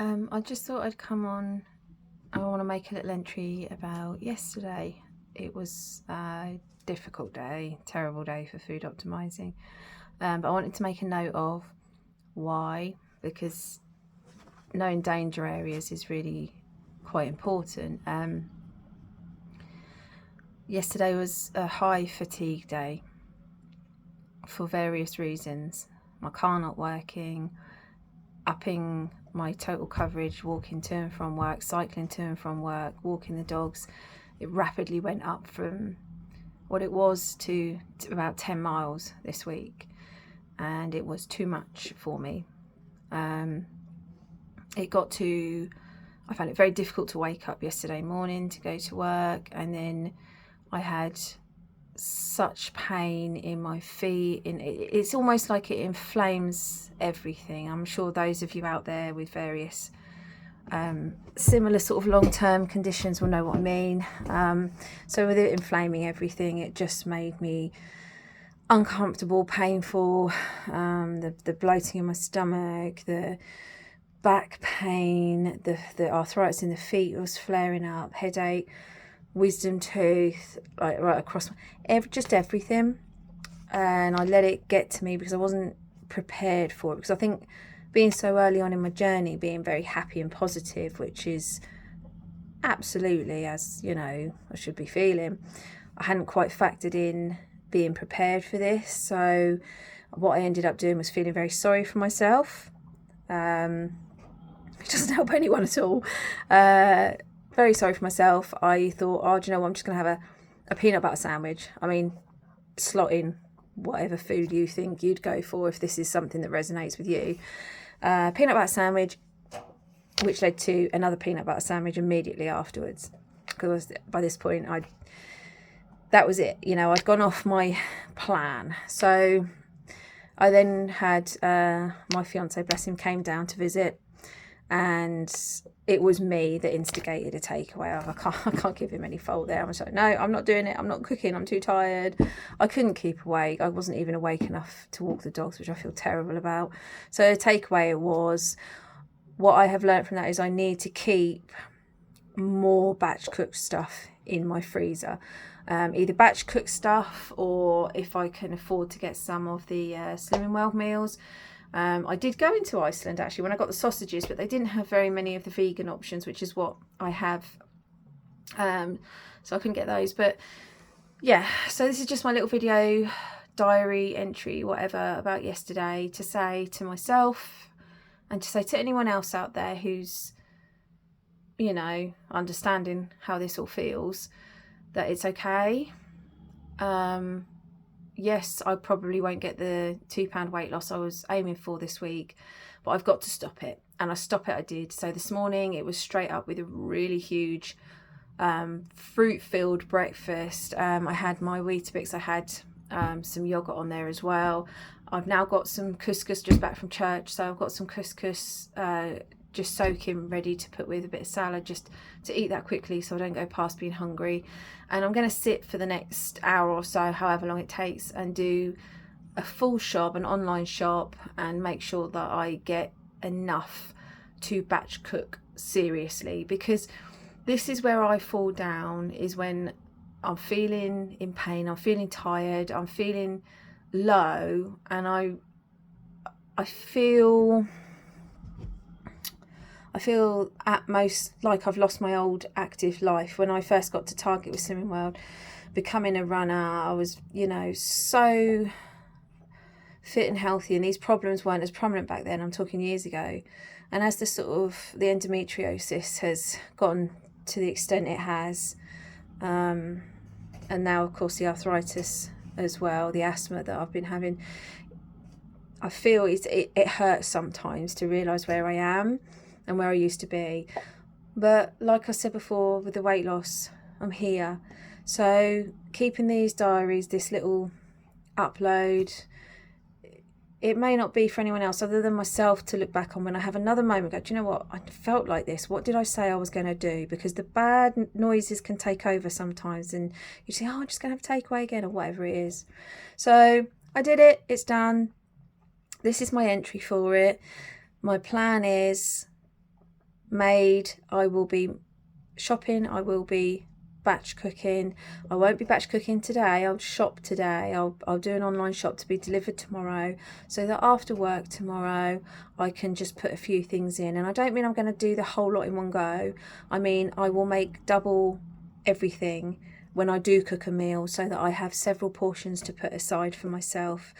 I just thought I'd come on. I want to make a little entry about yesterday. It was a difficult day, terrible day for food optimizing. But I wanted to make a note of why, because knowing danger areas is really quite important. Yesterday was a high fatigue day for various reasons. My car not working, upping my total coverage, walking to and from work, cycling to and from work, walking the dogs. It rapidly went up from what it was to about 10 miles this week, and it was too much for me. It got to, I found it very difficult to wake up yesterday morning to go to work, and then I had such pain in my feet. It's almost like it inflames everything. I'm sure those of you out there with various similar sort of long-term conditions will know what I mean. So with it inflaming everything, it just made me uncomfortable, painful, the bloating in my stomach, the back pain, the arthritis in the feet was flaring up, headache, wisdom tooth, like right across just everything. And I let it get to me because I wasn't prepared for it, because I think being so early on in my journey, being very happy and positive, which is absolutely, as you know, I should be feeling, I hadn't quite factored in being prepared for this. So what I ended up doing was feeling very sorry for myself. It doesn't help anyone at all. Very sorry for myself. I thought, oh, do you know what? I'm just going to have a peanut butter sandwich. I mean, slot in whatever food you think you'd go for if this is something that resonates with you. Peanut butter sandwich, which led to another peanut butter sandwich immediately afterwards. Because by this point, that was it. You know, I'd gone off my plan. So I then had my fiance, bless him, came down to visit. And it was me that instigated a takeaway. I can't give him any fault there. I was like, no, I'm not doing it. I'm not cooking. I'm too tired. I couldn't keep awake. I wasn't even awake enough to walk the dogs, which I feel terrible about. So the takeaway was, what I have learned from that is I need to keep more batch cooked stuff in my freezer. Either batch cooked stuff, or if I can afford to get some of the Slimming World meals. I did go into Iceland actually when I got the sausages, but they didn't have very many of the vegan options, which is what I have. So I couldn't get those. But yeah, so this is just my little video, diary entry, whatever, about yesterday, to say to myself and to say to anyone else out there who's, you know, understanding how this all feels, that it's okay. Yes, I probably won't get the £2 weight loss I was aiming for this week, but I've got to stop it. And I did. So this morning it was straight up with a really huge fruit-filled breakfast. I had my Weetabix, I had some yogurt on there as well. I've now got some couscous just back from church, so I've got some couscous just soaking, ready to put with a bit of salad, just to eat that quickly so I don't go past being hungry. And I'm going to sit for the next hour or so, however long it takes, and do a full shop, an online shop, and make sure that I get enough to batch cook seriously, because this is where I fall down, is when I'm feeling in pain, I'm feeling tired, I'm feeling low, and I feel at most like I've lost my old active life. When I first got to Target with Slimming World, becoming a runner, I was, you know, so fit and healthy, and these problems weren't as prominent back then. I'm talking years ago. And as the endometriosis has gone to the extent it has, and now of course the arthritis as well, the asthma that I've been having, I feel it hurts sometimes to realise where I am and where I used to be. But like I said before, with the weight loss, I'm here. So keeping these diaries, this little upload, it may not be for anyone else other than myself to look back on when I have another moment, go, do you know what, I felt like this, what did I say I was going to do? Because the bad noises can take over sometimes, and you say, oh, I'm just going to have a takeaway again, or whatever it is. So I did it, it's done. This is my entry for it. My plan is made. I will be shopping. I will be batch cooking. I won't be batch cooking today. I'll shop today. I'll do an online shop to be delivered tomorrow, so that after work tomorrow I can just put a few things in. And I don't mean I'm going to do the whole lot in one go. I mean I will make double everything when I do cook a meal, so that I have several portions to put aside for myself,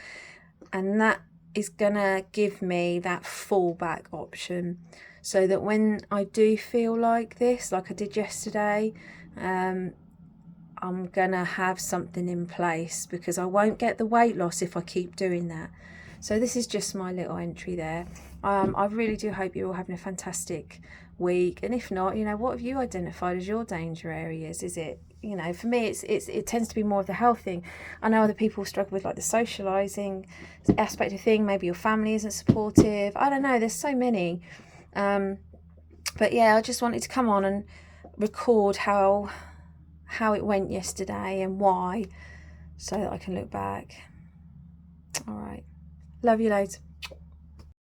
and that is gonna give me that fallback option, so that when I do feel like this, like I did yesterday, I'm gonna have something in place, because I won't get the weight loss if I keep doing that. So this is just my little entry there. I really do hope you're all having a fantastic week, and if not, you know, what have you identified as your danger areas? Is it, you know, for me it tends to be more of the health thing. I know other people struggle with like the socializing aspect of thing. Maybe your family isn't supportive. I don't know, there's so many, but yeah, I just wanted to come on and record how it went yesterday and why, so that I can look back. All right, love you loads.